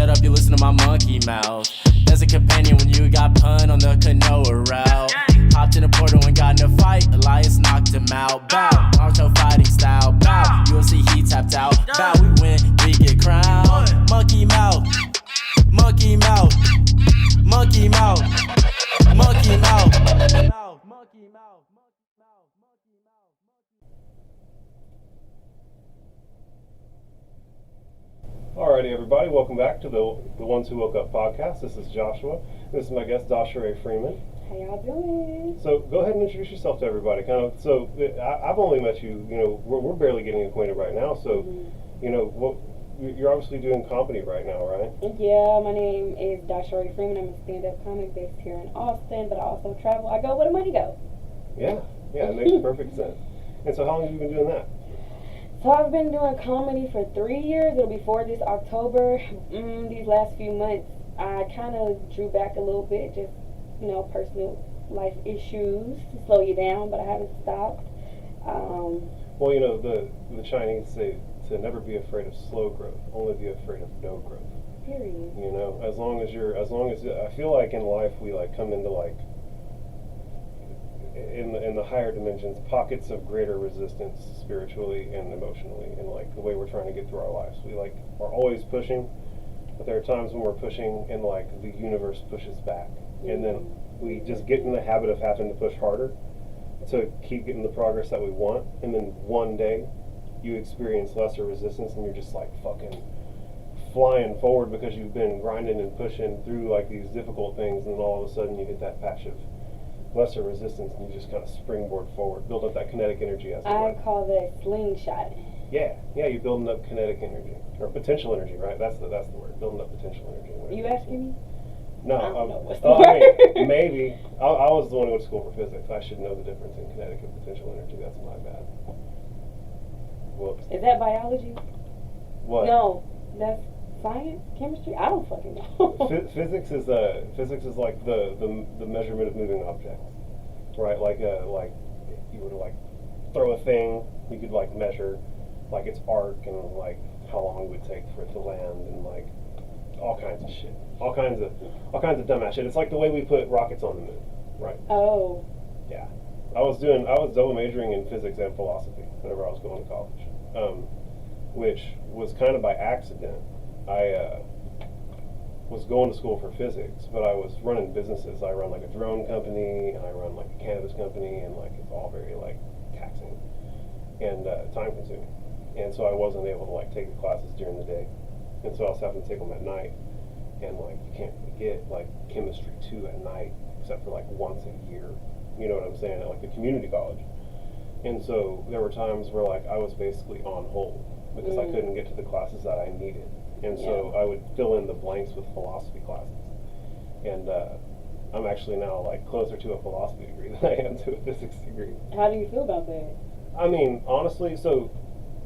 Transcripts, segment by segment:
shut up, you listen to my monkey mouth. There's a companion when you got pun on the canoa route. Hopped in a portal and got in a fight, Elias knocked him out. Bow, Naruto fighting style. Bow, UFC he tapped out. Bow, we win, we get crowned. Monkey mouth, monkey mouth, monkey mouth, monkey mouth, monkey mouth. Alrighty, everybody, welcome back to the Ones Who Woke Up podcast. This is Joshua. This is my guest, Dausharae Freeman. How y'all doing? So go ahead and introduce yourself to everybody. I've only met you. We're barely getting acquainted right now. So, you're obviously doing comedy right now, right? Yeah, my name is Dausharae Freeman. I'm a stand-up comic based here in Austin, but I also travel. I go where the money goes. Yeah, it makes perfect sense. And so, how long have you been doing that? So I've been doing comedy for 3 years. It'll be 4 this October. These last few months, I kind of drew back a little bit, just, personal life issues to slow you down, but I haven't stopped. The Chinese say to never be afraid of slow growth, only be afraid of no growth. Period. As long as I feel like in life we come into in the higher dimensions, pockets of greater resistance spiritually and emotionally, and the way we're trying to get through our lives. We are always pushing, but there are times when we're pushing and the universe pushes back, and then we just get in the habit of having to push harder to keep getting the progress that we want, and then one day you experience lesser resistance and you're just fucking flying forward because you've been grinding and pushing through these difficult things, and then all of a sudden you hit that patch of lesser resistance and you just kind of springboard forward, build up that kinetic energy as it were. I call that slingshot. Yeah, you're building up kinetic energy or potential energy, right? That's the word, building up potential energy. Are you asking me? No, I don't know what's the word. Maybe. I was the one who went to school for physics. I should know the difference in kinetic and potential energy. That's my bad. Whoops. Is that biology? What? No, that's science, chemistry. I don't fucking know. Physics is like the measurement of moving objects, right? You were to throw a thing, you could measure its arc and how long it would take for it to land, and all kinds of shit, all kinds of dumbass shit. It's like the way we put rockets on the moon, right? Oh. Yeah. I was double majoring in physics and philosophy whenever I was going to college, which was kind of by accident. I was going to school for physics, but I was running businesses. I run a drone company, and I run a cannabis company, and it's all very taxing and time consuming. And so I wasn't able to take the classes during the day, and so I was having to take them at night. And you can't get chemistry 2 at night except for once a year. You know what I'm saying? At the community college. And so there were times where I was basically on hold because I couldn't get to the classes that I needed. And so I would fill in the blanks with philosophy classes. And I'm actually now closer to a philosophy degree than I am to a physics degree. How do you feel about that? I mean, honestly, so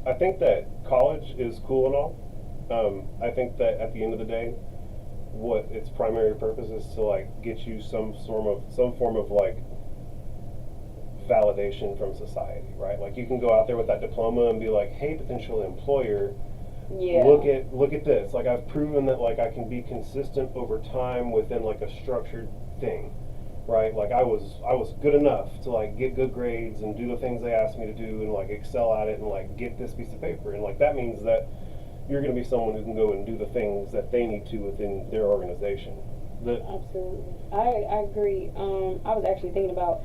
I think that college is cool and all. I think that at the end of the day, what its primary purpose is to get you some form of validation from society, right? You can go out there with that diploma and be hey, potential employer, look at this. I've proven that I can be consistent over time within a structured thing, right? I was good enough to get good grades and do the things they asked me to do and excel at it and get this piece of paper, and that means that you're going to be someone who can go and do the things that they need to within their organization. Absolutely, I agree. I was actually thinking about.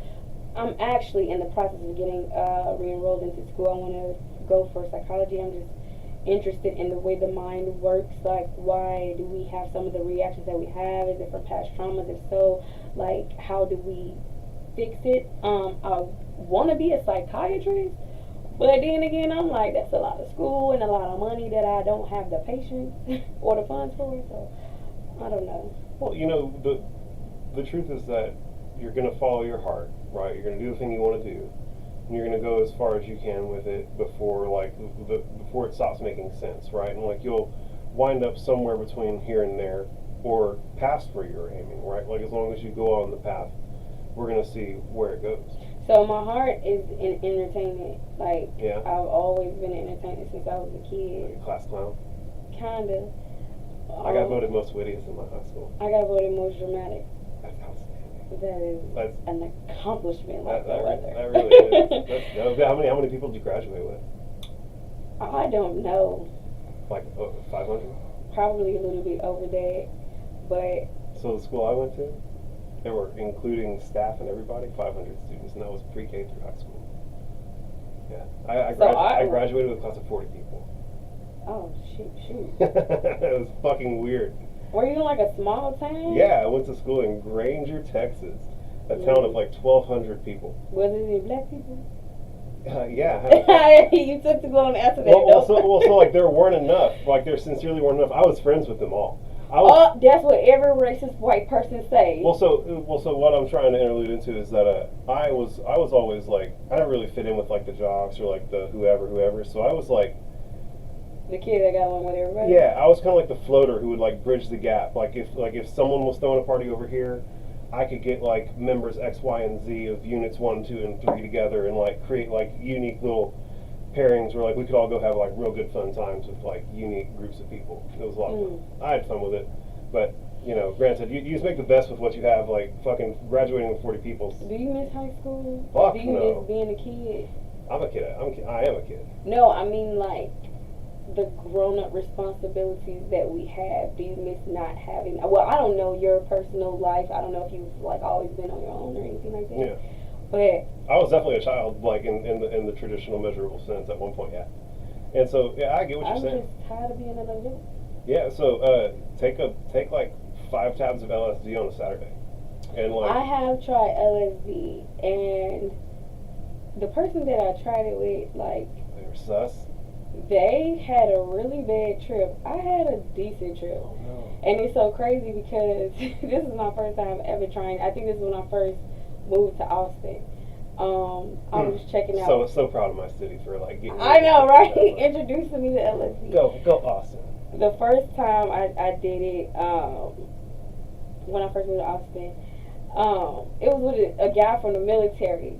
I'm actually in the process of getting re-enrolled into school. I want to go for psychology. I'm just interested in the way the mind works. Why do we have some of the reactions that we have? Is it from past traumas? If so, how do we fix it? I want to be a psychiatrist, but then again, I'm that's a lot of school and a lot of money that I don't have the patience or the funds for. So I don't know. Well, the truth is that you're going to follow your heart, right? You're going to do the thing you want to do, and you're going to go as far as you can with it before before it stops making sense, right? And you'll wind up somewhere between here and there or past where you're aiming, right? As long as you go on the path, we're going to see where it goes. So my heart is in entertainment. Yeah. I've always been an entertainer since I was a kid. Class clown? Kinda. I got voted most wittiest in my high school. I got voted most dramatic. That's outstanding. That is an accomplishment like no other. That really is. How many people did you graduate with? I don't know. Like 500? Probably a little bit over that, but. So the school I went to, there were, including staff and everybody, 500 students, and that was pre-K through high school. Yeah, I graduated with a class of 40 people. Oh shoot! It was fucking weird. Were you in like a small town? Yeah, I went to school in Granger, Texas, a town of like 1,200 people. Was it any black people? Yeah. You took too long to answer that. So like there weren't enough. Like there sincerely weren't enough. I was friends with them all. That's what every racist white person says. Well, so what I'm trying to interlude into is that I was always like, I didn't really fit in with like the jocks or like the whoever. So I was like the kid that got along with everybody. Yeah, I was kind of like the floater who would like bridge the gap. Like if someone was throwing a party over here, I could get like members X, Y, and Z of units 1, 2, and 3 together and like create like unique little pairings where like we could all go have like real good fun times with like unique groups of people. It was a lot of fun. I had fun with it, but you know, granted, you just make the best with what you have. Like fucking graduating with 40 people. Do you miss high school? Fuck Do you miss being a kid? I'm a kid. I am a kid. No, I mean like the grown-up responsibilities that we have. Do you miss not having? Well, I don't know your personal life. I don't know if you've like always been on your own or anything like that. Yeah. But I was definitely a child, like in the traditional measurable sense at one point, yeah. And so yeah, I get what you're saying. I'm just tired of being an adult. Yeah. So take like 5 tabs of LSD on a Saturday, and like I have tried LSD, and the person that I tried it with, like they were sus. They had a really bad trip. I had a decent trip. Oh, no. And it's so crazy because this is my first time ever trying. I think this is when I first moved to Austin. I was checking out. So proud of my city for like getting. I know, right? Introducing me to LSD. Go Austin. The first time I did it, when I first moved to Austin, it was with a guy from the military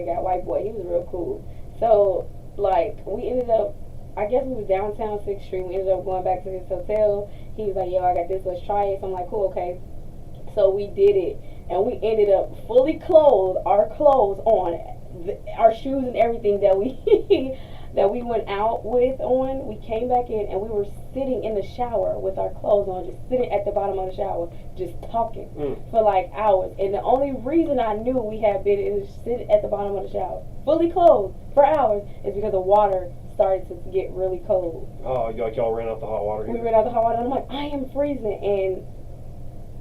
guy, white boy. He was real cool. So like we ended up, I guess we was downtown 6th Street. We ended up going back to his hotel. He was like, yo, I got this, let's try it. So I'm like, cool, okay. So we did it, and we ended up fully clothed, our clothes on, our shoes and everything that we that we went out with on. We came back in, and we were sitting in the shower with our clothes on, just sitting at the bottom of the shower, just talking for like hours. And the only reason I knew we had been is sitting at the bottom of the shower, fully clothed for hours, is because the water started to get really cold. Oh, like y'all ran out the hot water? We ran out the hot water, and I'm like, I am freezing. And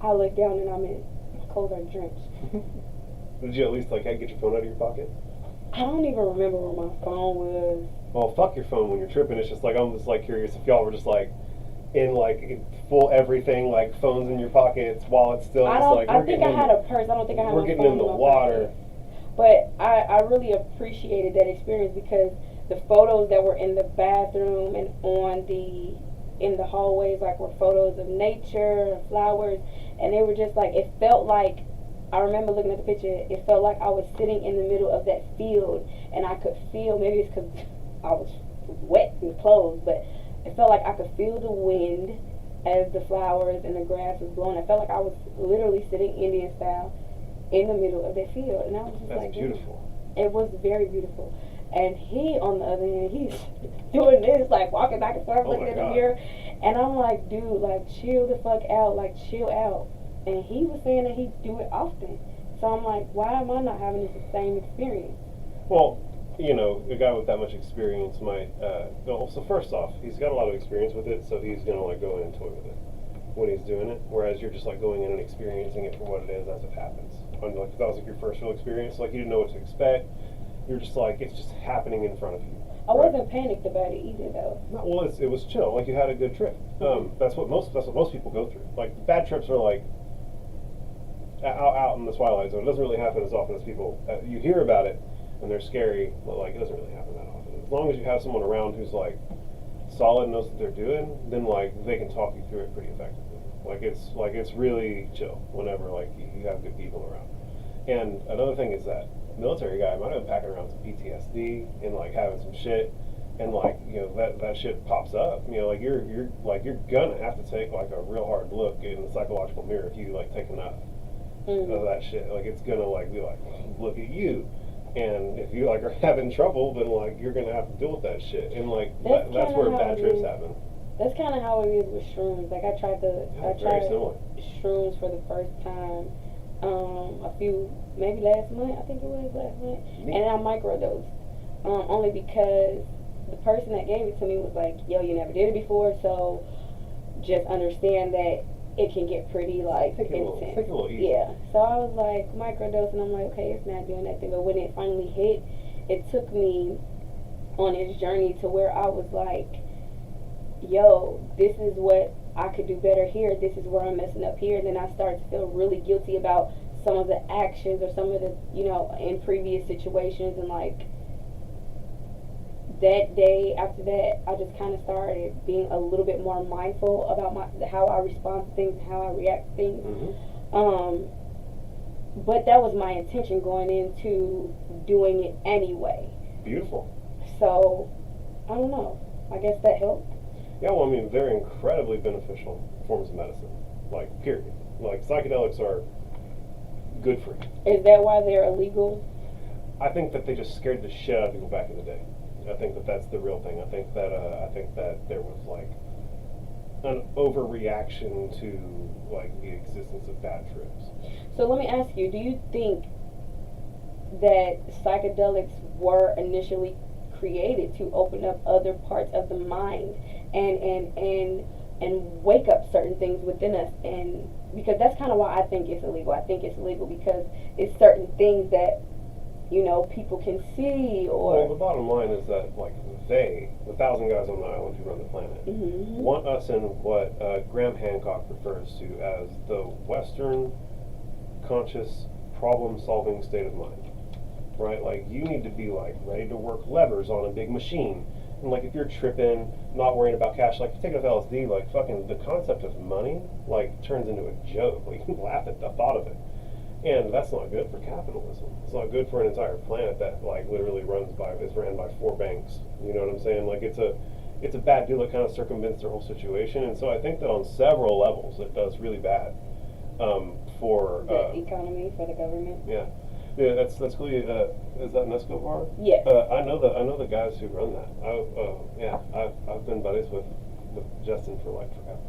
I look down, and my clothes are drenched. Did you at least like get your phone out of your pocket? I don't even remember where my phone was. Well, fuck your phone when you're tripping. It's just like, I'm just like curious if y'all were just like in full everything, like phones in your pockets, wallets still. I think I had a purse. I don't think I had my phone. We're getting in the water. But I really appreciated that experience because the photos that were in the bathroom and in the hallways like were photos of nature and flowers, and they were just like, it felt like, I remember looking at the picture, it felt like I was sitting in the middle of that field, and I could feel, maybe it's because I was wet and clothed, but it felt like I could feel the wind as the flowers and the grass was blowing. I felt like I was literally sitting Indian style in the middle of that field, and I was just That's beautiful. It was very beautiful. And he, on the other hand, he's doing this, like walking back and forth, looking in the mirror, and I'm like, dude, like chill the fuck out, like chill out. And he was saying that he do it often. So I'm like, why am I not having the same experience? Well, you know, a guy with that much experience might, so first off, he's got a lot of experience with it, so he's going to like go in and toy with it when he's doing it, whereas you're just like going in and experiencing it for what it is as it happens. And like, that was like your first real experience, like you didn't know what to expect. You're just like, it's just happening in front of you. I wasn't panicked about it either, though. No, well, it was chill. Like you had a good trip. That's what most people go through. Like bad trips are like out in the twilight zone. It doesn't really happen as often as people. You hear about it, and they're scary, but like it doesn't really happen that often. As long as you have someone around who's like solid and knows what they're doing, then like they can talk you through it pretty effectively. It's really chill whenever like you have good people around. And another thing is that military guy might have been packing around some PTSD and like having some shit, and like, you know, that shit pops up. You know, like you're gonna have to take like a real hard look in the psychological mirror if you like take enough of that shit. Like it's gonna like be like, look at you. And if you like are having trouble, then like you're gonna have to deal with that shit. And like that's where bad trips happen. That's kind of how it is with shrooms. Like I tried shrooms for the first time maybe last month. I think it was last month, and I microdosed only because the person that gave it to me was like, "Yo, you never did it before, so just understand that it can get pretty like intense." Take it a little easy. Yeah. So I was like microdosing. I'm like, okay, it's not doing that thing. But when it finally hit, it took me on its journey to where I was like, yo, this is what I could do better here. This is where I'm messing up here. And then I started to feel really guilty about some of the actions or some of the, you know, in previous situations. And like that day after that, I just kind of started being a little bit more mindful about how I respond to things, how I react to things. But that was my intention going into doing it anyway. Beautiful. So, I don't know. I guess that helped. Yeah, well, I mean, they're incredibly beneficial forms of medicine. Like, period. Like, psychedelics are good for you. Is that why they're illegal? I think that they just scared the shit out of people back in the day. I think that that's the real thing. I think that there was like an overreaction to like the existence of bad trips. So let me ask you: do you think that psychedelics were initially created to open up other parts of the mind and wake up certain things within us? And because that's kind of why I think it's illegal. I think it's illegal because it's certain things that, you know, people can see. Or well, the bottom line is that like the 1,000 guys on the island who run the planet want us in what Graham Hancock refers to as the Western conscious problem-solving state of mind. Right? Like you need to be like ready to work levers on a big machine. And like if you're tripping, not worrying about cash, like if you take enough LSD, like fucking the concept of money like turns into a joke. Like you laugh at the thought of it. And that's not good for capitalism. It's not good for an entire planet that like literally is ran by 4 banks. You know what I'm saying? Like it's a bad deal that kind of circumvents their whole situation. And so I think that on several levels it does really bad for the economy, for the government. Yeah. Yeah, that's cool. Is that an Escobar? Yes. I know the guys who run that. I've been buddies with Justin for like forever.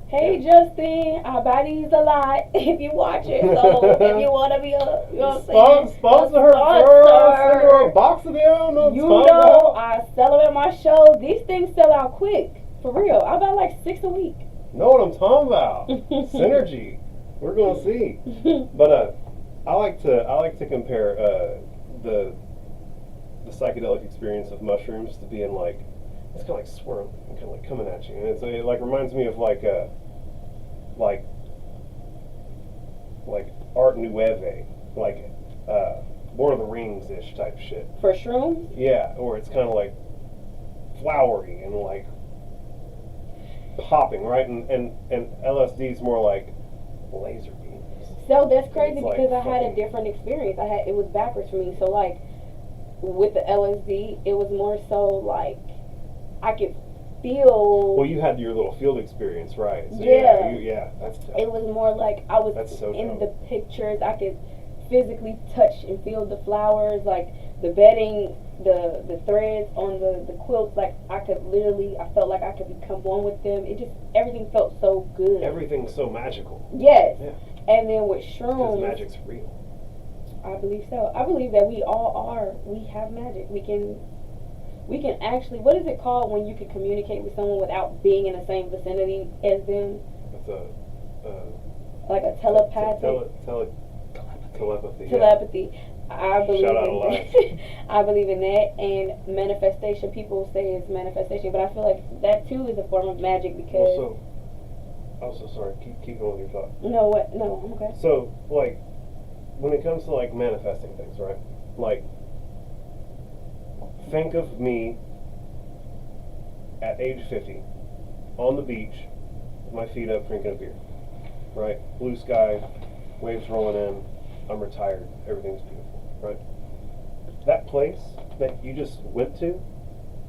Hey Justin, I buy these a lot if you watch it. So if you want to be a, you know what I'm saying? Sponsor her, girl. Send her a box of them. You know, I sell them at my show. These things sell out quick, for real. I buy like 6 a week. Know what I'm talking about? Synergy. We're gonna see. But I like to compare the psychedelic experience of mushrooms to being like, it's kind of like swirling and kind of like coming at you, and it like reminds me of like Art Nouveau, like Lord of the Rings ish type shit. For shrooms? Yeah, or it's kind of like flowery and like popping, right? And LSD is more like laser beams. So that's crazy because like I had a different experience. It was backwards for me. So like with the LSD, it was more so like I could feel. Well, you had your little field experience, right? So yeah. That's dope. It was more like I was so in dope. the pictures. I could physically touch and feel the flowers, like the bedding, the threads on the quilts. Like I felt like I could become one with them. Everything felt so good. Everything's so magical. Yes. Yeah. And then with shrooms, because magic's real. I believe so. I believe that we have magic. We can actually, what is it called when you can communicate with someone without being in the same vicinity as them? It's like a telepathic. Telepathy. Telepathy. I believe Shout out in Elias. that. I believe in that. And manifestation. People say it's manifestation, but I feel like that too is a form of magic because. I'm so sorry. Keep going with your thought. No, what? No, I'm okay. So, like, when it comes to like manifesting things, right? Like, think of me at age 50 on the beach, with my feet up, drinking a beer, right? Blue sky, waves rolling in. I'm retired. Everything's beautiful, right? That place that you just went to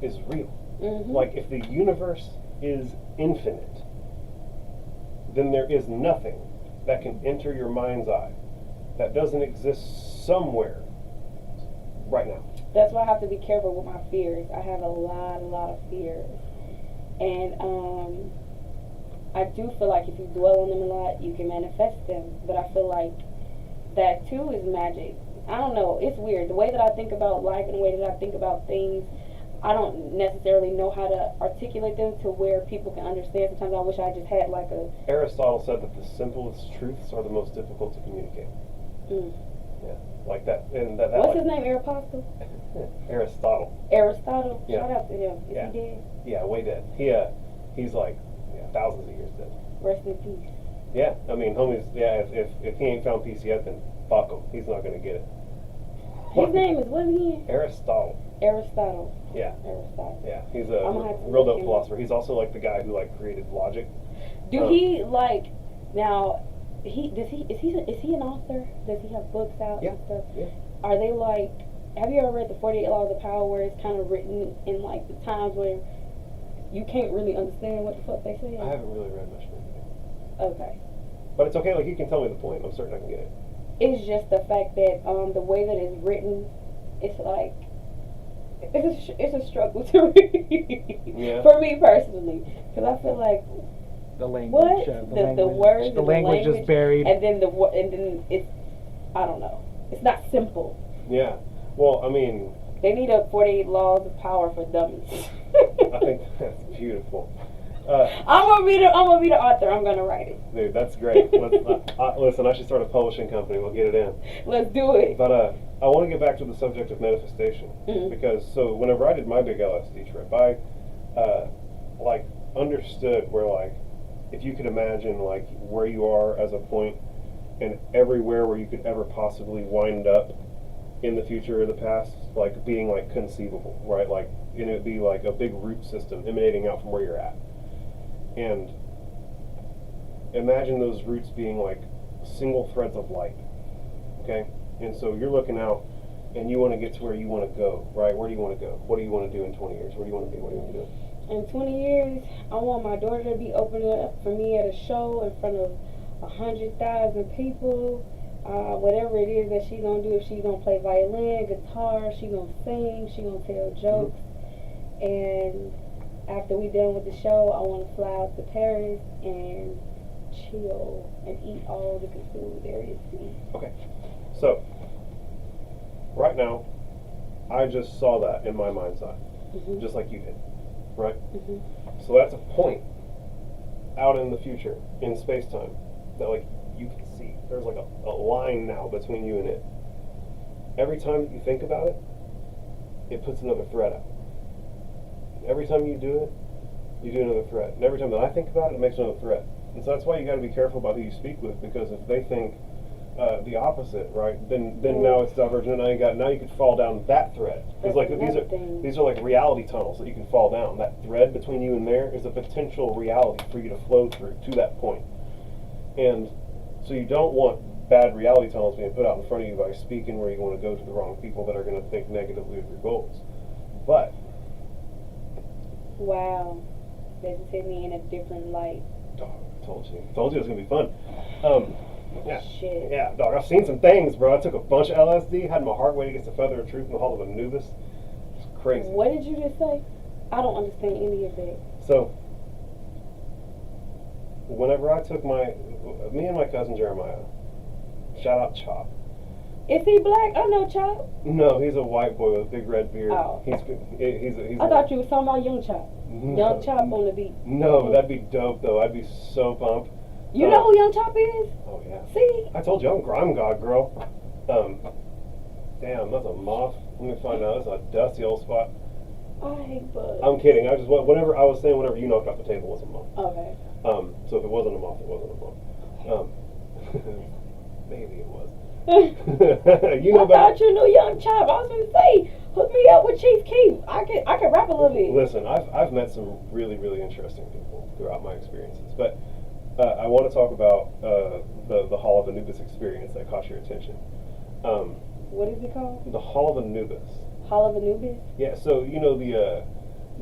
is real. Mm-hmm. Like, if the universe is infinite, then there is nothing that can enter your mind's eye that doesn't exist somewhere right now. That's why I have to be careful with my fears. I have a lot of fears. And I do feel like if you dwell on them a lot, you can manifest them. But I feel like that too is magic. I don't know. It's weird. The way that I think about life and the way that I think about things, I don't necessarily know how to articulate them to where people can understand. Sometimes I wish I just had like a... Aristotle said that the simplest truths are the most difficult to communicate. Yeah, like that. And that What's like, his name? Aristotle? Aristotle. Aristotle? Yeah. Shout out to him. Is Yeah. he dead? Yeah, way dead. He's like thousands of years dead. Rest in peace. Yeah, I mean, homies. Yeah, if he ain't found peace yet, then fuck him. He's not gonna get it. His name is what again? Aristotle. Aristotle. Yeah. Aristotle. Yeah, he's I'm gonna have to real look dope him philosopher. He's also like the guy who like created logic. Do he like now? Is he an author? Does he have books out Yeah. and stuff? Yeah. Are they like? Have you ever read the 48 Laws of Power, where it's kind of written in like the times where you can't really understand what the fuck they say? I haven't really read much of anything, Okay. but it's okay. Like, you can tell me the point. I'm certain I can get it. It's just the fact that the way that it's written, it's like it's a struggle to read. Yeah. For me personally, because I feel like The language. what the words, The and language is buried. and then and then it's I don't know. It's not simple. Yeah. Well, I mean, They need a 48 Laws of Power for dummies. I think that's beautiful. I'm gonna be the author. I'm gonna write it. Dude, that's great. Listen, I should start a publishing company. We'll get it in. Let's do it. But I want to get back to the subject of manifestation, Mhm. because so whenever I did my big LSD trip, I like understood where, like, if you could imagine like where you are as a point and everywhere where you could ever possibly wind up in the future or the past, like being like conceivable, right? Like, and it would be like a big root system emanating out from where you're at. And imagine those roots being like single threads of light, okay? And so you're looking out and you want to get to where you want to go, right? Where do you want to go? What do you want to do in 20 years? Where do you want to be? What do you want to do? In 20 years, I want my daughter to be opening up for me at a show in front of 100,000 people. Whatever it is that she's gonna do, if she's gonna play violin, guitar, she's gonna sing, she's gonna tell jokes. And after we done with the show, I want to fly out to Paris and chill and eat all the good food there is to eat. Okay. So, right now, I just saw that in my mind's eye, Mhm. just like you did, right? Mhm. So that's a point out in the future, in space-time, that like you can see. There's like a line now between you and it. Every time that you think about it, it puts another thread out. Every time you do it, you do another thread. And every time that I think about it, it makes another thread. And so that's why you got to be careful about who you speak with, because if they think the opposite, right, then now it's divergent. And now you could fall down that thread. Because like these are like reality tunnels that you can fall down. That thread between you and there is a potential reality for you to flow through to that point. And so you don't want bad reality tunnels being put out in front of you by speaking where you want to go to the wrong people that are going to think negatively of your goals. But Wow. That just hit me in a different light. dog, I told you it was going to be fun. Yeah. Shit. Yeah, dog, I've seen some things, bro. I took a bunch of LSD, had my heart weight against the feather of truth in the Hall of Anubis. It's crazy. What did you just say? I don't understand any of that. So, whenever I took me and my cousin Jeremiah, shout out Chop. Is he black? I know Chop. No, he's a white boy with a big red beard. Oh. He's I thought you was talking about Young Chop. No. Young Chop on the beat. No, that'd be dope though. I'd be so pumped. You know who Young Chop is? Oh yeah. See? I told you I'm Grime God, girl. Damn, that's a moth. Let me find out. That's a dusty old spot. I hate bugs. I'm kidding. I was saying whatever you knocked off the table was a moth. Okay. So if it wasn't a moth, it wasn't a moth. Maybe it was. You know I thought you knew Young Chop. I was gonna say, hook me up with Chief Keef. I can rap a little bit. Listen, I've met some really, really interesting people throughout my experiences, but I want to talk about the Hall of Anubis experience that caught your attention. What is it called? The Hall of Anubis. Hall of Anubis? Yeah, so you know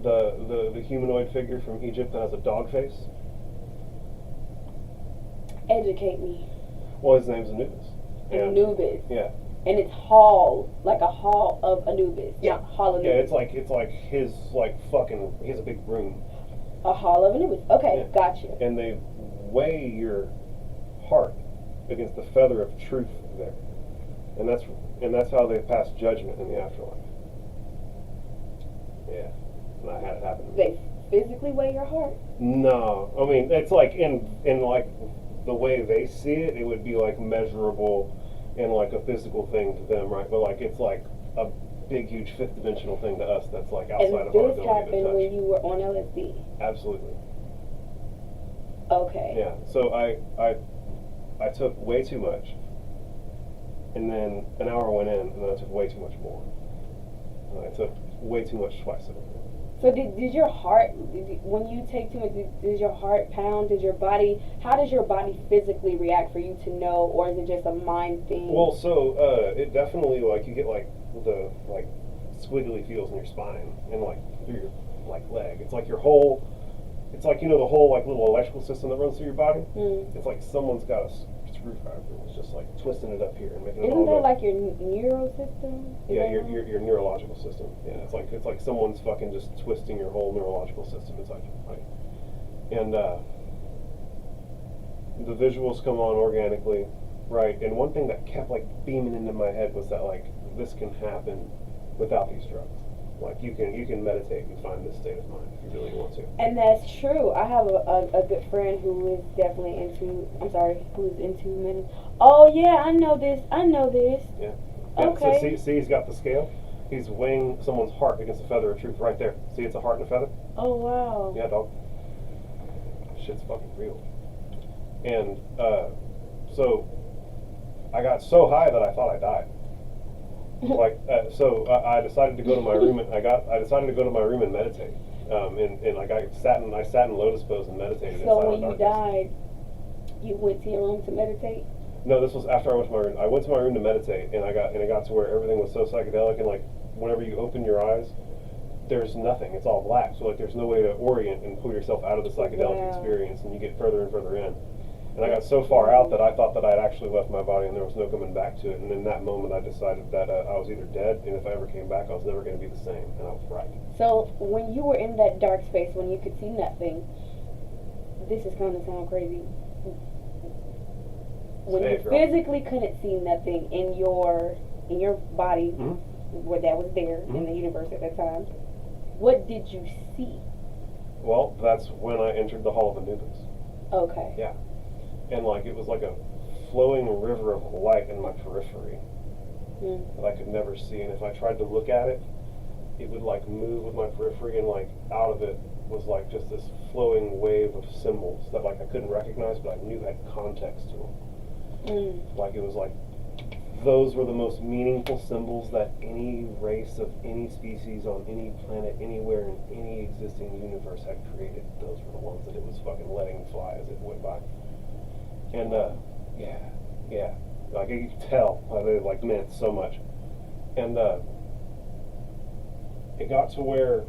the humanoid figure from Egypt that has a dog face? Educate me. Well, his name's Anubis. And- Anubis. Yeah. And it's hall, like a hall of Anubis, not Hall of Yeah, Anubis. it's like his like fucking. He has a big room, A hall of Anubis. Okay, Yeah. gotcha. and they weigh your heart against the feather of truth there, and that's how they pass judgment in the afterlife. Yeah, and I had it happen to me. They physically weigh your heart. No, I mean it's like in like the way they see it, it would be like measurable and like a physical thing to them, right? But like it's like a big, huge fifth dimensional thing to us that's like outside And of our this ability to happened touch. when you were on LSD. Absolutely. Okay. Yeah. So I took way too much, and then an hour went in, and then I took way too much more. And I took way too much twice. So did your heart, when you take too much, does your heart pound? Does your body, how does your body physically react for you to know, or is it just a mind thing? Well, so it definitely like you get like the like squiggly feels in your spine and like through your like leg. It's like your whole. It's like, you know, the whole like little electrical system that runs through your body. It's like someone's got a screwdriver and it's just like twisting it up here and making it all Isn't that go. like your neural system? Is Yeah, that your neurological system. Yeah, it's like someone's fucking just twisting your whole neurological system. It's like right, and the visuals come on organically, right? And one thing that kept like beaming into my head was that like this can happen without these drugs. Like you can meditate and find this state of mind if you really want to. And that's true. I have a good friend who is definitely who's into medicine. Oh yeah, I know this. Yeah. Okay. So see, he's got the scale. He's weighing someone's heart against the feather of truth right there. See, it's a heart and a feather. Oh wow. Yeah, dog. Shit's fucking real. And so I got so high that I thought I died. Like so I decided to go to my room and I decided to go to my room and meditate. And like I sat in lotus pose and meditated. in So silent when you darkness. died, you went to your room to meditate? No, this was after I went to my room. I went to my room to meditate, and it got to where everything was so psychedelic, and like whenever you open your eyes, there's nothing. It's all black. So like there's no way to orient and pull yourself out of the psychedelic Wow. experience, and you get further and further in. And I got so far out that I thought that I'd actually left my body, and there was no coming back to it. And in that moment, I decided that I was either dead, and if I ever came back, I was never going to be the same. And I was right. So when you were in that dark space, when you could see nothing, this is going to sound crazy. When Say you it, girl. physically couldn't see nothing in your body, Mhm. where that was there in Mhm. the universe at that time, what did you see? Well, that's when I entered the Hall of Anubis. Okay. Yeah. And like it was like a flowing river of light in my periphery that I could never see. And if I tried to look at it, it would like move with my periphery, and like out of it was like just this flowing wave of symbols that like I couldn't recognize, but I knew had context to them. Like it was like those were the most meaningful symbols that any race of any species on any planet, anywhere in any existing universe had created. Those were the ones that it was fucking letting fly as it went by. And yeah, like you could tell, they like meant so much. And it got to where,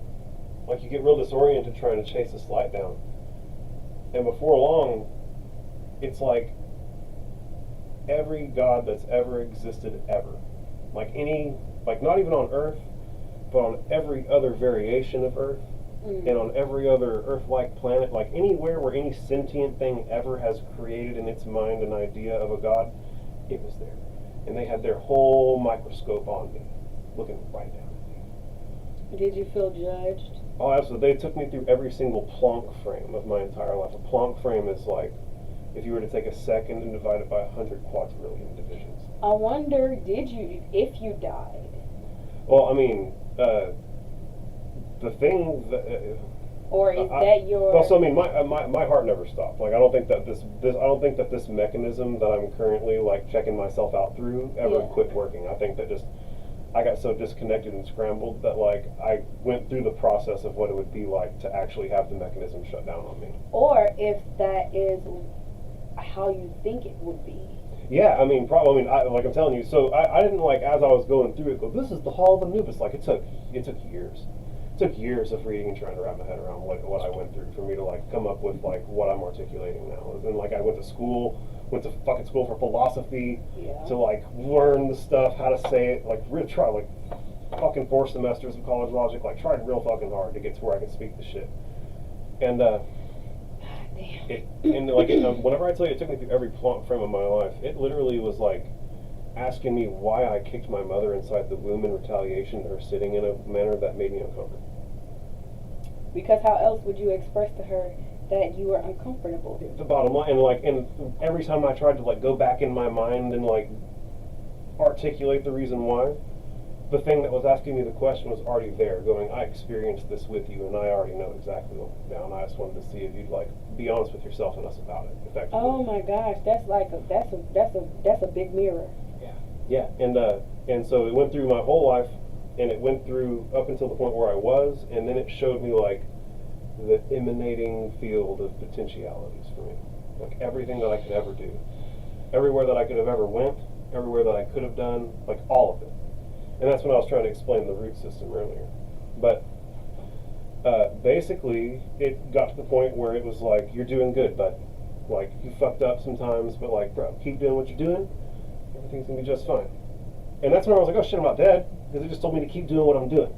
like, you get real disoriented trying to chase this light down, and before long, it's like every god that's ever existed ever, like not even on Earth, but on every other variation of Earth. And on every other Earth-like planet, like anywhere where any sentient thing ever has created in its mind an idea of a god, it was there. And they had their whole microscope on me, looking right down at me. Did you feel judged? Oh, absolutely. They took me through every single Planck frame of my entire life. A Planck frame is like if you were to take a second and divide it by 100 quadrillion divisions. I wonder, if you died? Well, I mean, the thing that... Or is that your... Well, so I mean, my heart never stopped. Like I don't think that this mechanism that I'm currently like checking myself out through ever quit working. I think that I got so disconnected and scrambled that like I went through the process of what it would be like to actually have the mechanism shut down on me. Or if that is how you think it would be. Yeah, I mean, probably. I mean, like I'm telling you, so I didn't like as I was going through it go, this is the Hall of Anubis. Like it took years. took years of reading and trying to wrap my head around what I went through for me to like come up with like what I'm articulating now. And like I went to fucking school for philosophy to like learn the stuff, how to say it, like really try like fucking 4 semesters of college logic, like tried real fucking hard to get to where I could speak the shit. And whenever I tell you it took me through every frame of my life, it literally was like asking me why I kicked my mother inside the womb in retaliation to her sitting in a manner that made me uncomfortable. Because how else would you express to her that you were uncomfortable? The bottom line, and every time I tried to like go back in my mind and like articulate the reason why, the thing that was asking me the question was already there, going, I experienced this with you, and I already know exactly what was down. I just wanted to see if you'd like be honest with yourself and us about it, effectively. Oh my gosh, that's a big mirror. Yeah, and so it went through my whole life, and it went through up until the point where I was, and then it showed me like the emanating field of potentialities for me, like everything that I could ever do, everywhere that I could have ever went, everywhere that I could have done, like all of it. And that's when I was trying to explain the root system earlier. But basically, it got to the point where it was like, you're doing good, but like you fucked up sometimes, but like, bro, keep doing what you're doing. Everything's gonna be just fine. And that's when I was like, oh shit, I'm not dead, because it just told me to keep doing what I'm doing.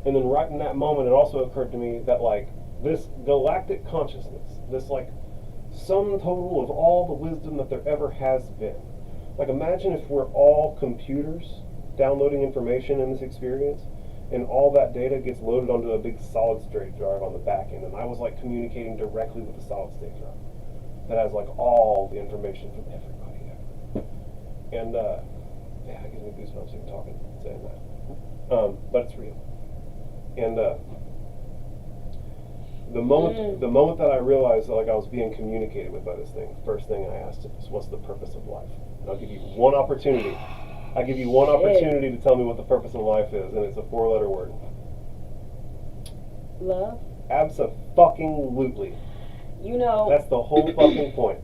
And then right in that moment, it also occurred to me that like this galactic consciousness, this like sum total of all the wisdom that there ever has been. Like imagine if we're all computers downloading information in this experience, and all that data gets loaded onto a big solid state drive on the back end, and I was like communicating directly with the solid state drive that has like all the information from everybody ever. And yeah, it gives me goosebumps even talking, saying that. But it's real. And the moment that I realized that like I was being communicated with by this thing, first thing I asked it was, what's the purpose of life? And I'll give you one opportunity. I give you one opportunity to tell me what the purpose of life is, and it's a 4-letter word. Love? Abso-fucking-lutely. You know... That's the whole fucking point.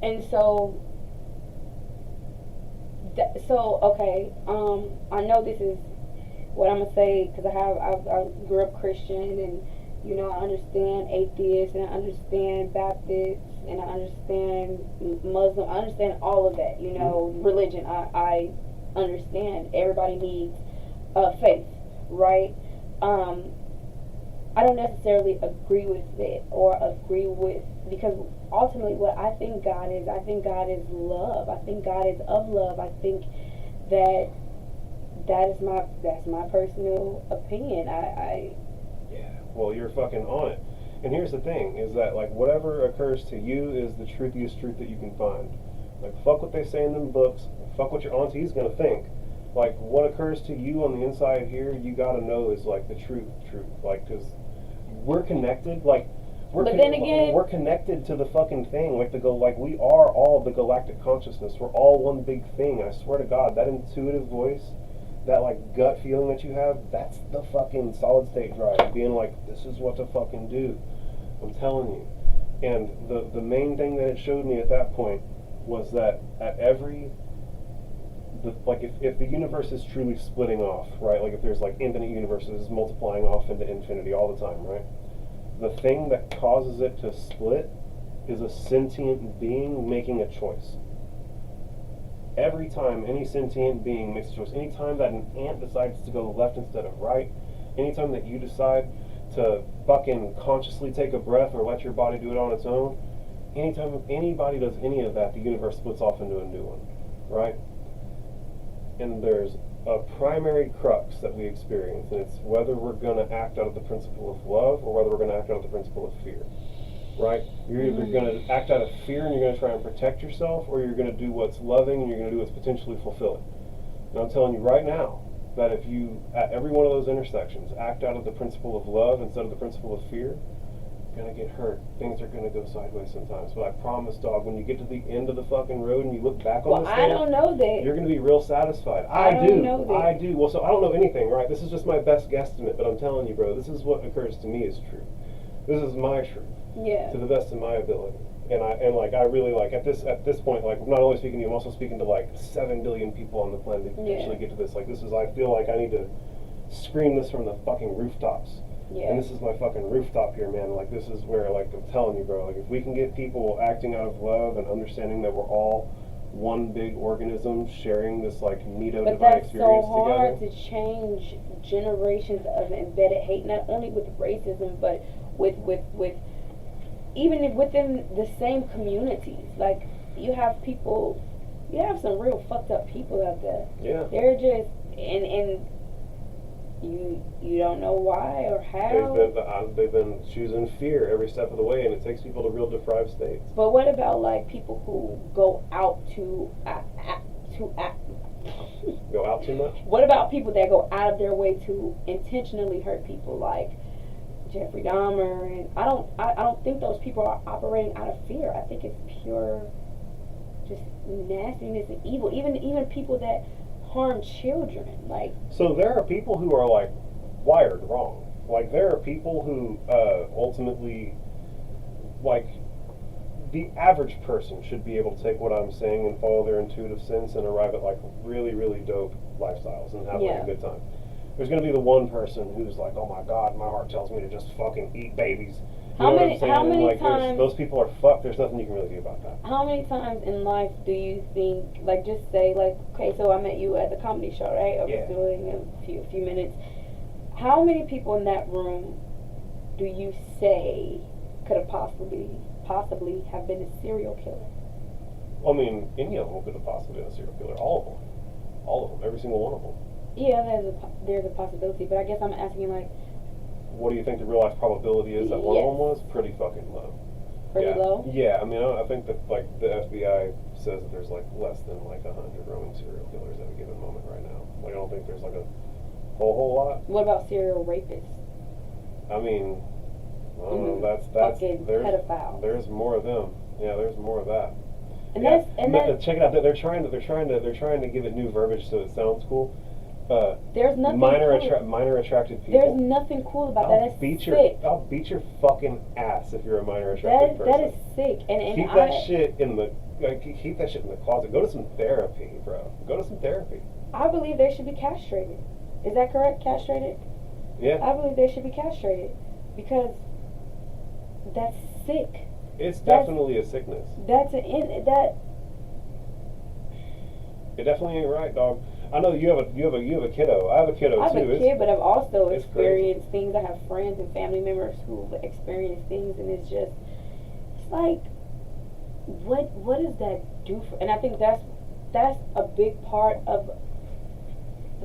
And so... okay, I know this is what I'm going to say, because I grew up Christian, and, you know, I understand atheists, and I understand Baptists, and I understand Muslim, I understand all of that, you know, religion, I understand. Everybody needs faith, right? I don't necessarily agree with it, or agree with, because ultimately what I think God is love. I think God is of love. I think that's my personal opinion. Yeah, well, you're fucking on it. And here's the thing, is that like whatever occurs to you is the truthiest truth that you can find. Like fuck what they say in them books, fuck what your auntie's gonna think. Like what occurs to you on the inside here, you gotta know is like the truth. Like, cause we're connected, like we're connected to the fucking thing, like we are all the galactic consciousness. We're all one big thing. I swear to God, that intuitive voice, that like gut feeling that you have, that's the fucking solid state drive, being like, this is what to fucking do. I'm telling you. And the main thing that it showed me at that point was that at if the universe is truly splitting off, right? Like if there's like infinite universes multiplying off into infinity all the time, right? The thing that causes it to split is a sentient being making a choice. Every time any sentient being makes a choice, anytime that an ant decides to go left instead of right, anytime that you decide to fucking consciously take a breath or let your body do it on its own, anytime anybody does any of that, the universe splits off into a new one, right? And there's a primary crux that we experience, and it's whether we're going to act out of the principle of love or whether we're going to act out of the principle of fear, right? You're either going to act out of fear and you're going to try and protect yourself, or you're going to do what's loving and you're going to do what's potentially fulfilling. And I'm telling you right now that if you, at every one of those intersections, act out of the principle of love instead of the principle of fear, you're going to get hurt. Things are going to go sideways sometimes. But I promise, dog, when you get to the end of the fucking road and you look back on this thing, I don't know that. You're going to be real satisfied. I do. Well, so I don't know anything, right? This is just my best guesstimate, but I'm telling you, bro, this is what occurs to me is true. This is my truth. Yeah. To the best of my ability. And I really like at this point, like I'm not only speaking to you, I'm also speaking to like 7 billion people on the planet to actually get to this. Like this is, I feel like I need to scream this from the fucking rooftops. Yeah. And this is my fucking rooftop here, man. Like, this is where, like, I'm telling you, bro, like, if we can get people acting out of love and understanding that we're all one big organism sharing this, like, neato But divine that's experience so hard together. to change generations of embedded hate, not only with racism, but with even within the same communities. Like, you have some real fucked up people out there. Yeah. They're just, and you don't know why or how. They've been choosing fear every step of the way, and it takes people to real deprived states. But what about, like, people who go out to Go out too much? What about people that go out of their way to intentionally hurt people, like Jeffrey Dahmer? And I don't think those people are operating out of fear. I think it's pure just nastiness and evil. Even people that harm children, like. So there are people who are, like, wired wrong. Like, there are people who ultimately, like, the average person should be able to take what I'm saying and follow their intuitive sense and arrive at, like, really, really dope lifestyles and have, like, a good time. There's going to be the one person who's like, oh my God, my heart tells me to just fucking eat babies. You know what I'm saying? How many like, times? Those people are fucked. There's nothing you can really do about that. How many times in life do you think, like, just say, like, okay, so I met you at the comedy show, right? I was doing a few minutes. How many people in that room do you say could have possibly have been a serial killer? I mean, any of them could have possibly been a serial killer. All of them, every single one of them. Yeah, there's a possibility, but I guess I'm asking, like, what do you think the real life probability is that one of them was? Pretty fucking low. Pretty low? Yeah, I mean, I think that, like, the FBI says that there's, like, less than, like, 100 roaming serial killers at a given moment right now. Like, I don't think there's, like, a whole lot. What about serial rapists? I mean, I don't know, that's fucking pedophiles. There's more of them. Yeah, there's more of that. And yeah. that's check it out. They're trying to give it new verbiage so it sounds cool. There's nothing minor attracted people. There's nothing cool about that. That's sick. I'll beat your fucking ass if you're a minor attracted person. That is sick. And keep that shit in the closet. Go to some therapy, bro. Go to some therapy. I believe they should be castrated. Is that correct? Castrated? Yeah. I believe they should be castrated because that's sick. It's definitely a sickness. It definitely ain't right, dog. I know you have a kiddo. I have a kiddo too. I have a kid, but I've also it's experienced things. I have friends and family members who've experienced things, and it's like, what does that do for? And I think that's a big part of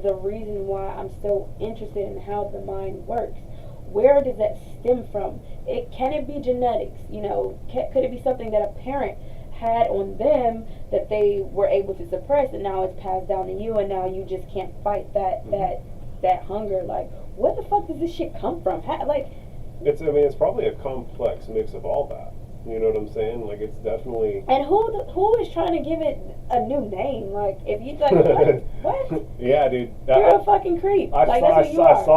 the reason why I'm so interested in how the mind works. Where does that stem from? Can it be genetics? You know, could it be something that a parent had on them that they were able to suppress, and now it's passed down to you, and now you just can't fight that hunger? Like, where the fuck does this shit come from? It's probably a complex mix of all that. You know what I'm saying? Like, it's definitely. And who is trying to give it a new name? Like, if you like, what? Yeah, dude. You're a fucking creep. I saw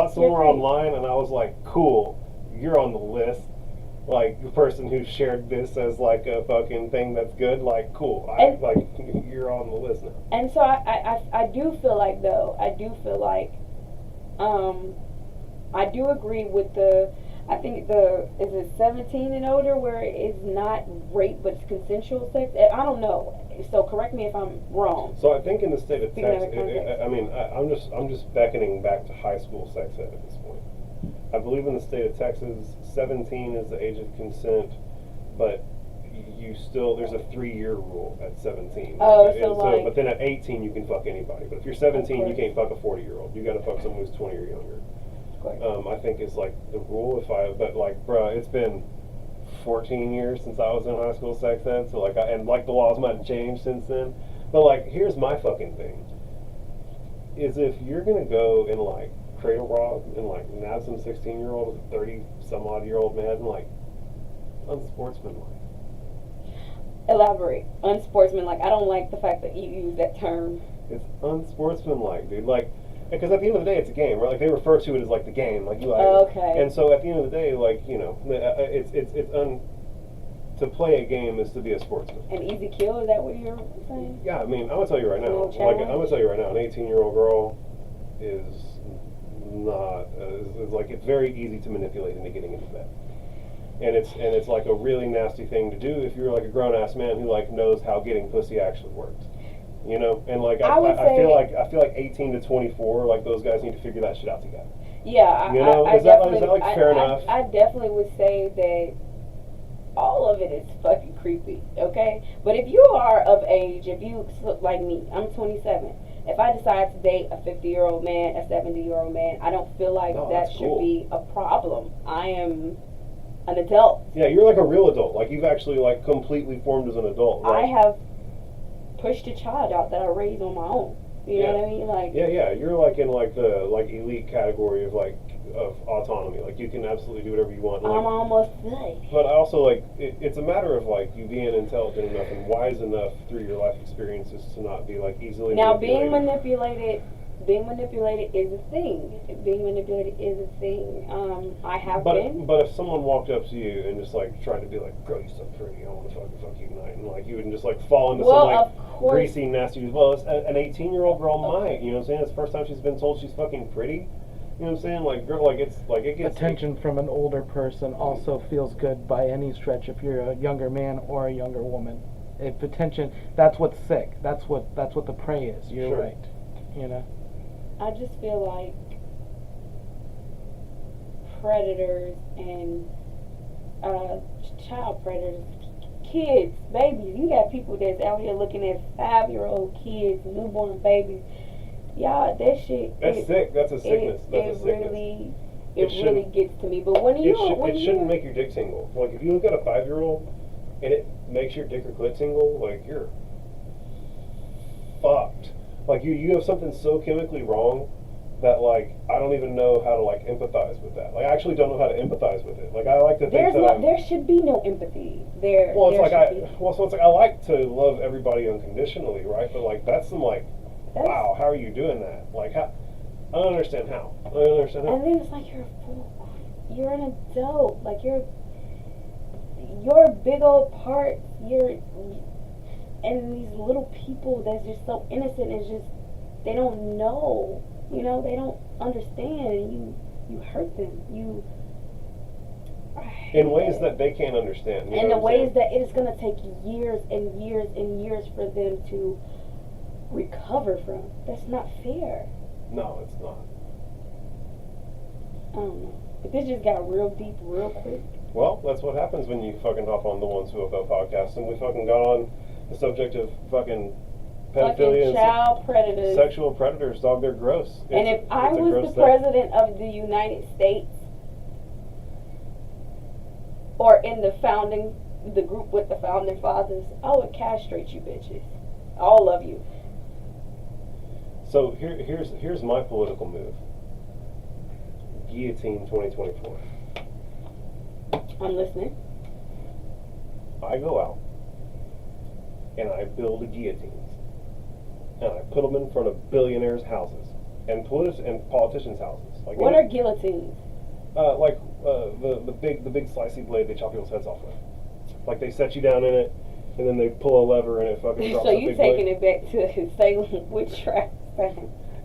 it somewhere You're online, and I was like, cool, you're on the list. Like, the person who shared this as, like, a fucking thing that's good, like, cool. You're on the list now. And so I do feel like, though, I do agree with I think is it 17 and older where it's not rape but it's consensual sex? I don't know. So correct me if I'm wrong. So I think in the state of Texas, context. I'm just beckoning back to high school sex ed at this point. I believe in the state of Texas, 17 is the age of consent, but there's a 3-year rule at 17. But then at 18 you can fuck anybody. But if you're 17, you can't fuck a 40-year-old. You got to fuck someone who's 20 or younger. I think is like the rule. But like, bruh, it's been 14 years since I was in high school sex ed. So like, the laws might have changed since then. But like, here's my fucking thing: is if you're gonna go and like cradle rob and like nab some 16-year-old with a 30-some-odd-year-old man, like, unsportsmanlike. Elaborate. Unsportsmanlike. I don't like the fact that you use that term. It's unsportsmanlike, dude. Like, because at the end of the day, it's a game, right? Like, they refer to it as like the game, like you like. Okay. And so at the end of the day, like, you know, to play a game is to be a sportsman. An easy kill? Is that what you're saying? Yeah, I mean, I'm gonna tell you right now. An 18-year-old girl is like it's very easy to manipulate into getting into bed. And it's like a really nasty thing to do if you're like a grown ass man who like knows how getting pussy actually works. You know, and like I feel like 18 to 24, like those guys need to figure that shit out together. Yeah, you know, is that like fair enough? I definitely would say that all of it is fucking creepy, okay? But if you are of age, if you look like me, I'm 27. If I decide to date a 50-year-old man, a 70-year-old man, I don't feel like that should be a problem. I am an adult. Yeah, you're like a real adult. Like you've actually like completely formed as an adult. Right? I have pushed a child out that I raised on my own. You know what I mean? Like you're like in like the like elite category of like of autonomy. Like you can absolutely do whatever you want. Like, I'm almost 30. But also like it's a matter of like you being intelligent enough and wise enough through your life experiences to not be like easily manipulated. Being manipulated is a thing. Being manipulated is a thing. I have been. But if someone walked up to you and just like tried to be like, "Girl, you're so pretty. I want to fuck you tonight," and like you would just like fall into some like greasy, nasty. Well, an 18-year-old girl might. You know what I'm saying? It's the first time she's been told she's fucking pretty. You know what I'm saying? Like, girl, like it gets attention from an older person also feels good by any stretch. If you're a younger man or a younger woman, if attention, that's what's sick. That's what the prey is. You're right. You know. I just feel like predators and child predators, kids, babies. You got people that's out here looking at 5-year-old kids, newborn babies. Y'all, that shit. That's sick. That's a sickness. That's a sickness. It really gets to me. But when it shouldn't make your dick tingle. Like if you look at a 5-year-old and it makes your dick or clit tingle, like you're fucked. Like you have something so chemically wrong that like I don't even know how to like empathize with that. Like I actually don't know how to empathize with it. Like I like to think there should be no empathy there. Well, so it's like I like to love everybody unconditionally, right? But like that's some like, wow, how are you doing that? Like how? I don't understand how. And then it's like you're an adult. Like you're big old part. And these little people that's just so innocent is just, they don't know, you know, they don't understand, and you hurt them, in ways that they can't understand. In the ways that it is going to take years and years and years for them to recover from. That's not fair. No, it's not. I don't know. But this just got real deep real quick. Well, that's what happens when you fucking hop on the One Suicide podcast, and we fucking got on the subject of fucking pedophilia and child predators. Sexual predators, dog, they're gross. And if I was the president of the United States, or in the group with the founding fathers, I would castrate you bitches. All of you. So here's my political move. Guillotine 2024. I'm listening. I go out and I build guillotines, and I put them in front of billionaires' houses and politicians' houses. Like what are guillotines? The big slicey blade they chop people's heads off with. Like they set you down in it, and then they pull a lever and it fucking drops. So you taking it back to Salem witchcraft?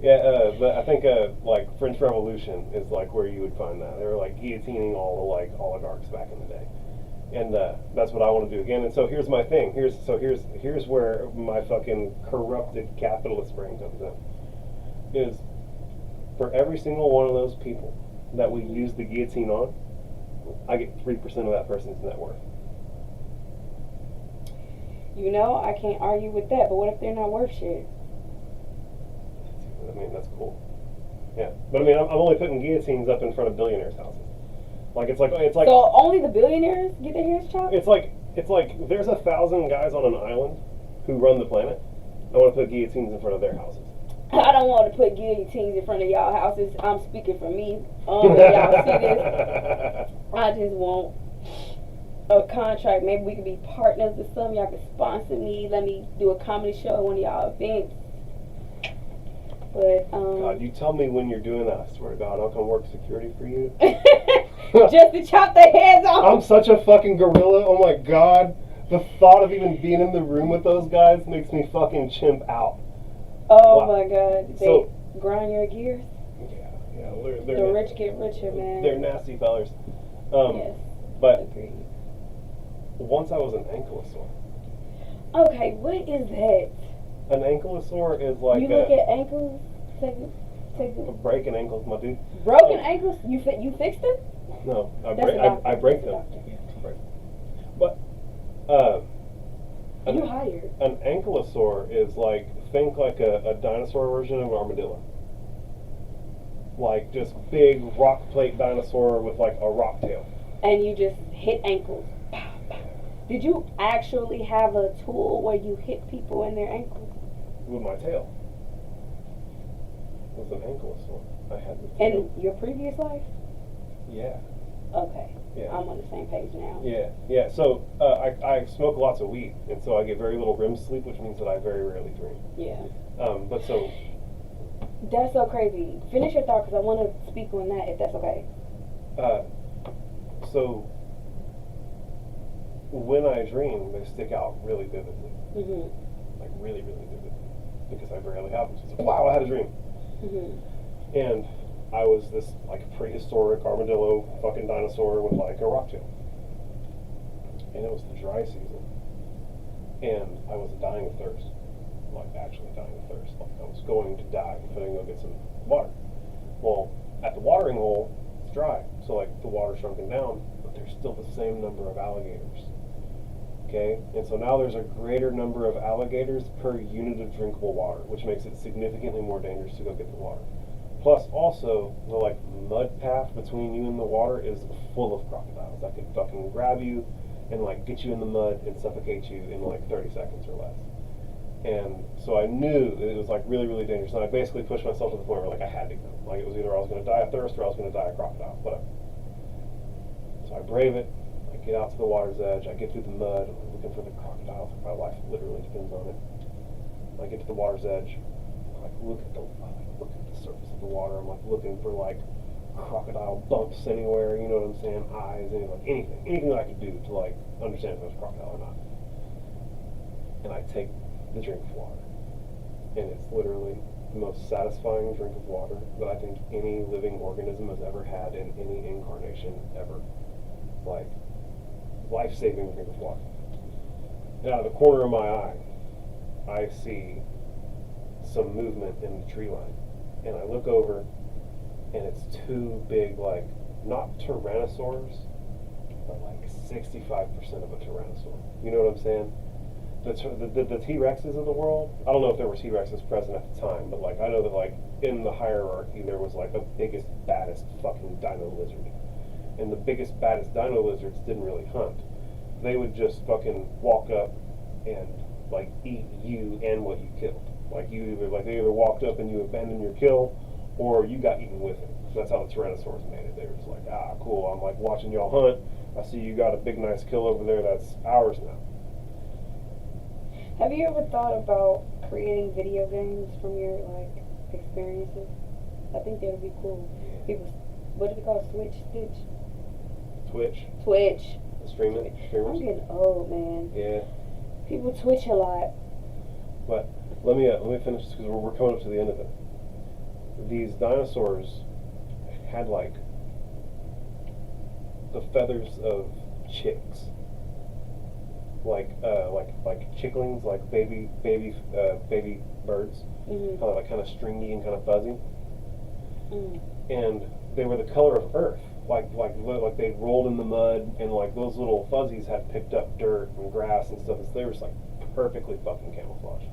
Yeah, but I think like French Revolution is like where you would find that. They were like guillotining all the like oligarchs back in the day. And that's what I want to do again. And so here's my thing. Here's where my fucking corrupted capitalist brain comes in. Is for every single one of those people that we use the guillotine on, I get 3% of that person's net worth. You know, I can't argue with that. But what if they're not worth shit? I mean, that's cool. Yeah, but I mean, I'm only putting guillotines up in front of billionaires' houses. It's like. So only the billionaires get their heads chopped? It's like there's 1,000 guys on an island who run the planet. I want to put guillotines in front of their houses. I don't want to put guillotines in front of y'all houses. I'm speaking for me. Y'all see this? I just want a contract. Maybe we could be partners or something. Y'all could sponsor me. Let me do a comedy show at one of y'all events. But God, you tell me when you're doing that. I swear to God, I'll come work security for you. Just to chop their heads off. I'm such a fucking gorilla. Oh my God, the thought of even being in the room with those guys makes me fucking chimp out. Oh my God, so, they grind your gears. Yeah, The rich get richer, man. They're nasty fellers. Yes. But Agreed. once I was an ankylosaur. Okay, what is that? An ankylosaur is like You look at ankles, take a break an ankle, my dude. broken ankles. You fixed them? No, I That's break a doctor. I break That's a them. doctor. But You hired. an ankylosaur is like, think like a dinosaur version of an armadillo. Like just big rock plate dinosaur with like a rock tail. And you just hit ankles. Pow, pow. Did you actually have a tool where you hit people in their ankles? With my tail. It was an ankylosaur. I had the tail. In your previous life? Yeah. Okay. Yeah. I'm on the same page now. Yeah. So I smoke lots of weed, and so I get very little REM sleep, which means that I very rarely dream. Yeah. But so That's so crazy. Finish your thought because I want to speak on that if that's okay. so when I dream, they stick out really vividly, like really, really vividly, because I rarely have them. So it's like, wow, I had a dream, and I was this like prehistoric armadillo fucking dinosaur with like a rock tail, and it was the dry season, and I was dying of thirst, like actually dying of thirst, like I was going to die if I didn't go get some water. Well, at the watering hole, it's dry, so like the water's shrunken down, but there's still the same number of alligators. Okay, and so now there's a greater number of alligators per unit of drinkable water, which makes it significantly more dangerous to go get the water. Plus, also, the like mud path between you and the water is full of crocodiles that could fucking grab you and like get you in the mud and suffocate you in like 30 seconds or less. And so I knew that it was like really, really dangerous. And I basically pushed myself to the point where like I had to go. Like it was either I was going to die of thirst or I was going to die of crocodile, whatever. So I brave it. I get out to the water's edge. I get through the mud. I'm looking for the crocodile. My life literally depends on it. I get to the water's edge. I like look at the surface of the water. I'm like looking for like crocodile bumps anywhere. You know what I'm saying? Eyes, anything that I could do to like understand if it was crocodile or not. And I take the drink of water, and it's literally the most satisfying drink of water that I think any living organism has ever had in any incarnation ever. Like, life-saving drink of water. And out of the corner of my eye, I see some movement in the tree line, and I look over, and it's two big, like, not tyrannosaurs, but like 65% of a tyrannosaur. You know what I'm saying? The T-Rexes of the world, I don't know if there were T-Rexes present at the time, but like I know that like in the hierarchy there was like the biggest, baddest fucking dino lizard. And the biggest, baddest dino lizards didn't really hunt. They would just fucking walk up and like eat you and what you killed. Like they either walked up and you abandoned your kill, or you got eaten with it. So that's how the Tyrannosaurs made it. They were just like, ah, cool, I'm like watching y'all hunt. I see you got a big nice kill over there that's ours now. Have you ever thought about creating video games from your like experiences? I think that would be cool. People, what do they call it? Twitch. Streamers. I'm getting old, man. Yeah. People Twitch a lot. But let me finish this because we're coming up to the end of it. These dinosaurs had like the feathers of chicks. Like chicklings, like baby birds, kind of stringy and kind of fuzzy, and they were the color of earth, like they rolled in the mud, and like those little fuzzies had picked up dirt and grass and stuff, and so they were just like perfectly fucking camouflaged.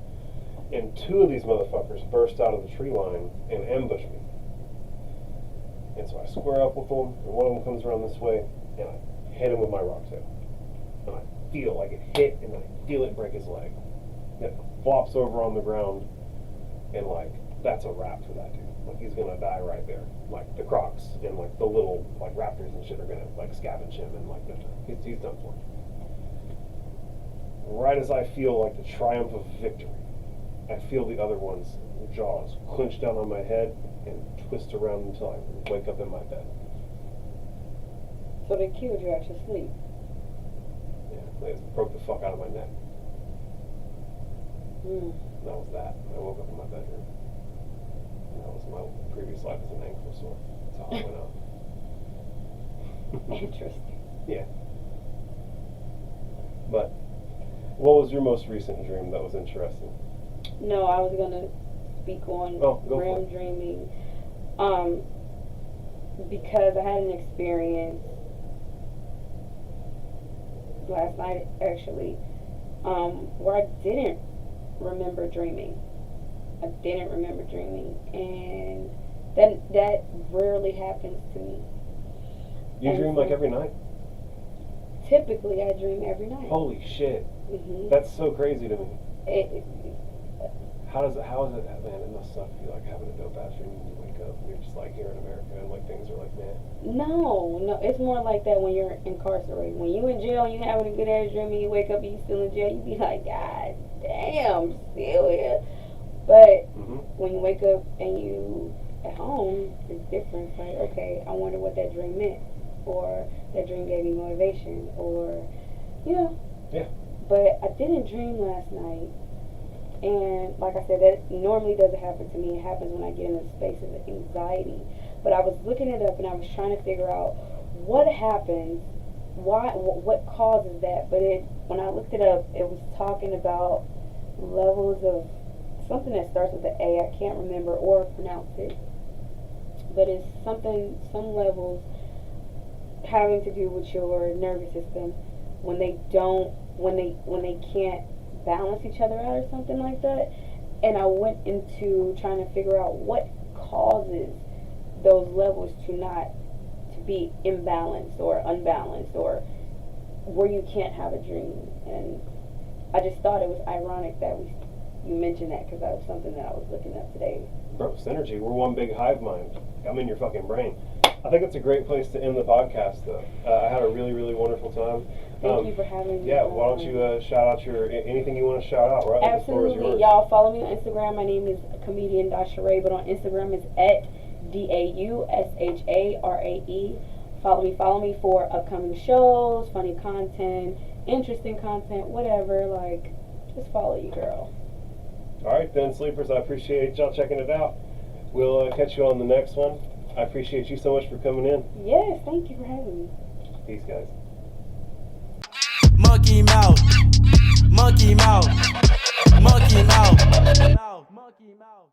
And two of these motherfuckers burst out of the tree line and ambushed me, and so I square up with them, and one of them comes around this way, and I hit him with my rock tail, and I feel like it hit, and I feel it break his leg. It flops over on the ground, and like that's a wrap for that dude. Like he's gonna die right there. Like the crocs and like the little like raptors and shit are gonna like scavenge him, and like he's done for. Right as I feel like the triumph of victory, I feel the other one's jaws clench down on my head and twist around until I wake up in my bed. So they killed you at your sleep. Yeah, they just broke the fuck out of my neck. That was that. I woke up in my bedroom. And I That was my previous life as an ankle sore. That's how I went out. Interesting. Yeah. But what was your most recent dream that was interesting? No, I was gonna speak on Oh, go for REM it. dreaming, because I had an experience last night actually, where I didn't remember dreaming. I didn't remember dreaming, and that rarely happens to me. You And dream so- like every night? Typically, I dream every night. Holy shit. hmm That's so crazy to me. It, How is it, man, it must suck. You like having a dope ass dream and you wake up and you're just like here in America and like things are like, man. no, it's more like that when you're incarcerated. When you in jail and you having a good ass dream and you wake up and you still in jail, you be like, God damn, still here. But Mm-hmm. when you wake up and you at home, it's different. It's like, okay, I wonder what that dream meant, or that dream gave me motivation, or Yeah. But I didn't dream last night, and like I said, that normally doesn't happen to me. It happens when I get in a space of anxiety. But I was looking it up and I was trying to figure out what happens, what causes that. But when I looked it up, it was talking about levels of something that starts with an A. I can't remember or pronounce it, but it's some levels having to do with your nervous system when they can't balance each other out or something like that. And I went into trying to figure out what causes those levels to be imbalanced or unbalanced, or where you can't have a dream. And I just thought it was ironic that you mentioned that, because that was something that I was looking up today. Bro, synergy. We're one big hive mind. I'm in your fucking brain. I think it's a great place to end the podcast, though. I had a really, really wonderful time. Thank you for having me. Yeah, why don't you shout out anything you want to shout out, right? The floor is Absolutely. yours. Y'all follow me on Instagram. My name is comedian Dausharae, but on Instagram it's at DAUSHARAE. Follow me for upcoming shows, funny content, interesting content, whatever. Like, just follow you, girl. All right, then, sleepers. I appreciate y'all checking it out. We'll catch you on the next one. I appreciate you so much for coming in. Yes, thank you for having me. Peace, guys. Monkey mouth, monkey mouth, monkey mouth, monkey mouth.